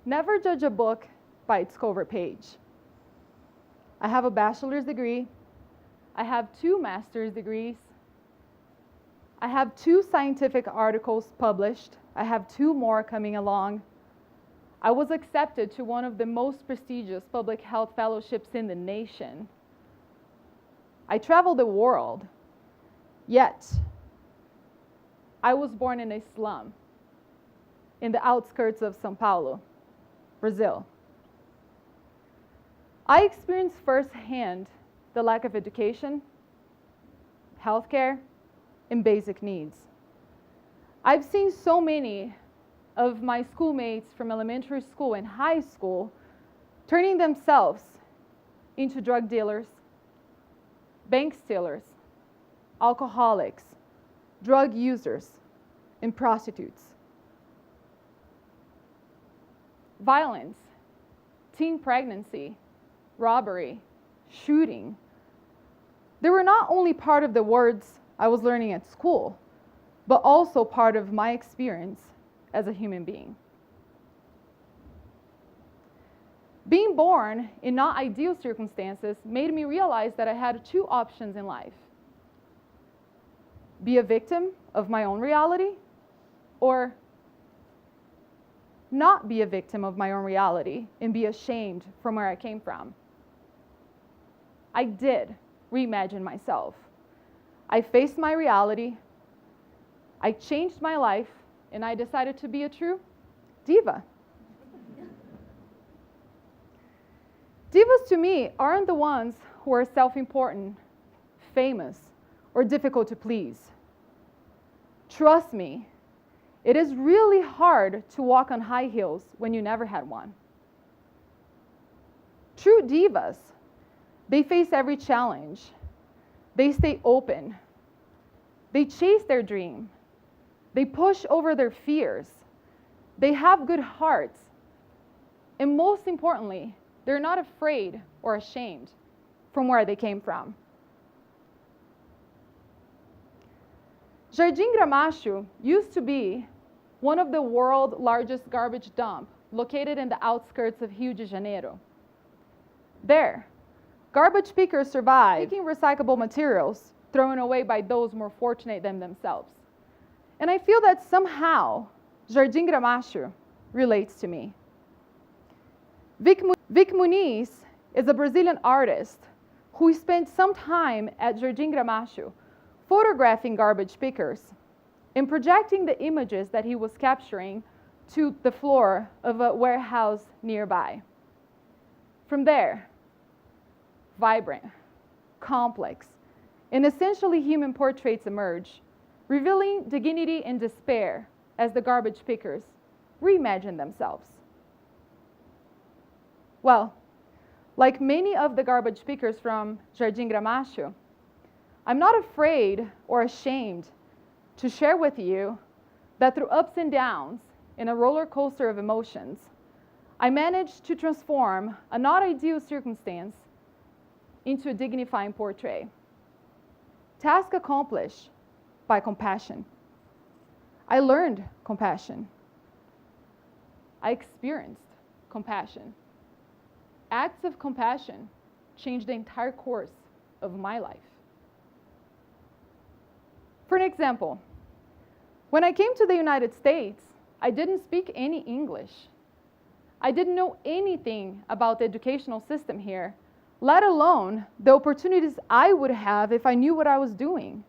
Never judge a book by its cover page. I have a bachelor's degree. I have 2 master's degrees. I have 2 scientific articles published. I have 2 more coming along. I was accepted to one of the most prestigious public health fellowships in the nation. I traveled the world, yet I was born in a slum in the outskirts of São Paulo, Brazil. I experienced firsthand the lack of education, healthcare, and basic needs. I've seen so many of my schoolmates from elementary school and high school turning themselves into drug dealers, bank stealers, alcoholics, drug users, and prostitutes. Violence, teen pregnancy, robbery, shooting. They were not only part of the words I was learning at school, but also part of my experience as a human being. Being born in not ideal circumstances made me realize that I had 2 options in life: be a victim of my own reality, or not be a victim of my own reality and be ashamed from where I came from. I did reimagine myself. I faced my reality, I changed my life, and I decided to be a true diva. Divas to me aren't the ones who are self-important, famous, or difficult to please. Trust me, it is really hard to walk on high heels when you never had one. True divas, they face every challenge. They stay open. They chase their dream. They push over their fears. They have good hearts. And most importantly, they're not afraid or ashamed from where they came from. Jardim Gramacho used to be one of the world's largest garbage dump located in the outskirts of Rio de Janeiro. There, garbage pickers survive picking recyclable materials thrown away by those more fortunate than themselves. And I feel that somehow Jardim Gramacho relates to me. Vic Muniz is a Brazilian artist who spent some time at Jardim Gramacho photographing garbage pickers and projecting the images that he was capturing to the floor of a warehouse nearby. From there, vibrant, complex, and essentially human portraits emerge, revealing dignity and despair as the garbage pickers reimagine themselves. Well, like many of the garbage pickers from Jardim Gramacho, I'm not afraid or ashamed to share with you that through ups and downs in a roller coaster of emotions, I managed to transform a not ideal circumstance into a dignifying portrait. Task accomplished by compassion. I learned compassion. I experienced compassion. Acts of compassion changed the entire course of my life. For an example, when I came to the United States, I didn't speak any English. I didn't know anything about the educational system here, let alone the opportunities I would have if I knew what I was doing.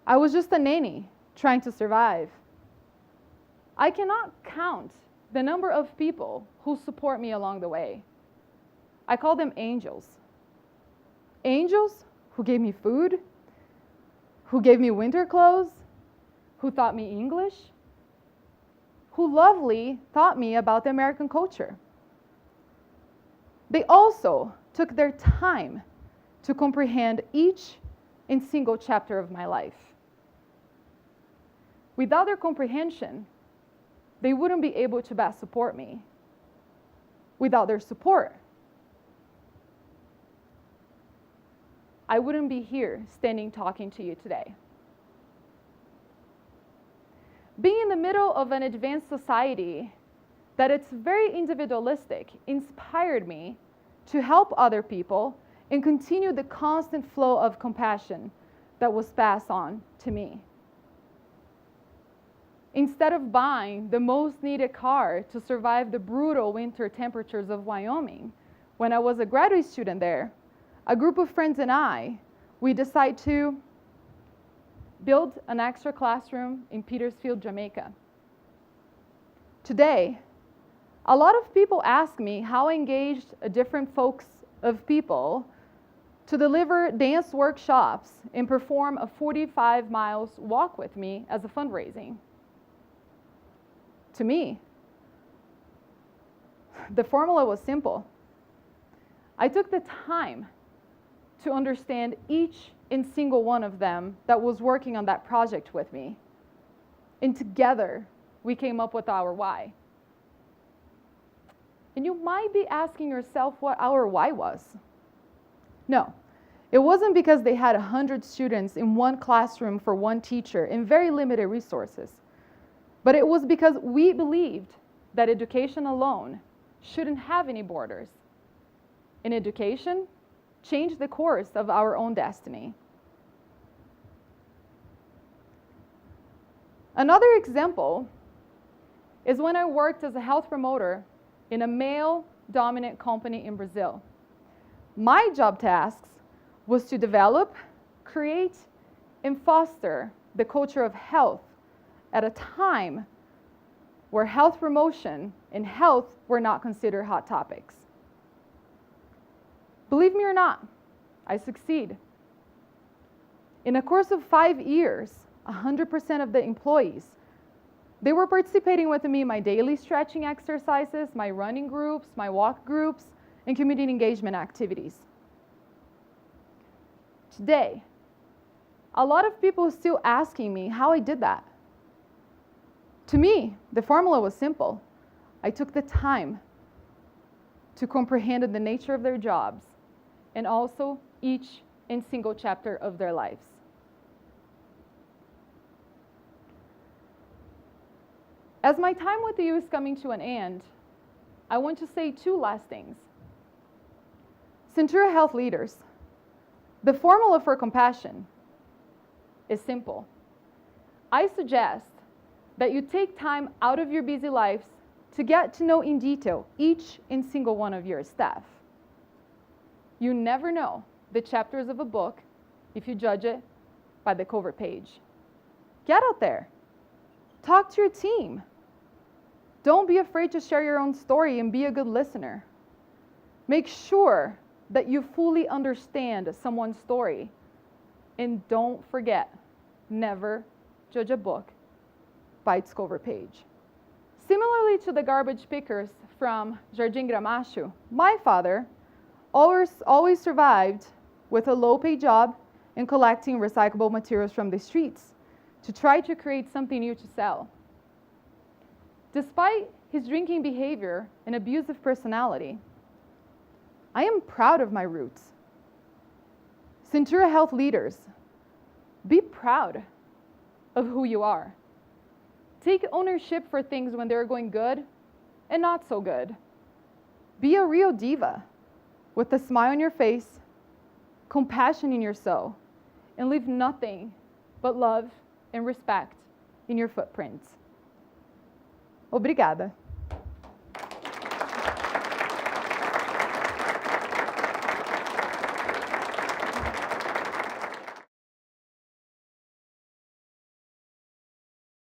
I was just a nanny trying to survive. I cannot count the number of people who support me along the way. I call them angels. Angels who gave me food, who gave me winter clothes, who taught me English, who lovingly taught me about the American culture. They also took their time to comprehend each and single chapter of my life. Without their comprehension, they wouldn't be able to best support me. Without their support, I wouldn't be here standing talking to you today. Being in the middle of an advanced society that it's very individualistic inspired me to help other people and continue the constant flow of compassion that was passed on to me. Instead of buying the most needed car to survive the brutal winter temperatures of Wyoming, when I was a graduate student there, a group of friends and we decided to build an extra classroom in Petersfield, Jamaica. Today, a lot of people ask me how I engaged different folks of people to deliver dance workshops and perform a 45 miles walk with me as a fundraising. To me, the formula was simple. I took the time to understand each and single one of them that was working on that project with me. And together, we came up with our why. And you might be asking yourself what our why was. No, it wasn't because they had 100 students in one classroom for one teacher and very limited resources. But it was because we believed that education alone shouldn't have any borders. And education changed the course of our own destiny. Another example is when I worked as a health promoter in a male-dominant company in Brazil. My job tasks was to develop, create, and foster the culture of health at a time where health promotion and health were not considered hot topics. Believe me or not, I succeed. In a course of 5 years, 100% of the employees, they were participating with me in my daily stretching exercises, my running groups, my walk groups, and community engagement activities. Today, a lot of people are still asking me how I did that. To me, the formula was simple. I took the time to comprehend the nature of their jobs and also each and single chapter of their lives. As my time with you is coming to an end, I want to say 2 last things. Centura Health leaders, the formula for compassion is simple. I suggest that you take time out of your busy lives to get to know in detail each and single one of your staff. You never know the chapters of a book if you judge it by the cover page. Get out there. Talk to your team. Don't be afraid to share your own story and be a good listener. Make sure that you fully understand someone's story. And don't forget, never judge a book by its cover page. Similarly to the garbage pickers from Jardim Gramacho, my father always survived with a low-paid job and collecting recyclable materials from the streets to try to create something new to sell. Despite his drinking behavior and abusive personality, I am proud of my roots. Centura Health leaders, be proud of who you are. Take ownership for things when they're going good and not so good. Be a real diva with a smile on your face, compassion in your soul, and leave nothing but love and respect in your footprints. Obrigada.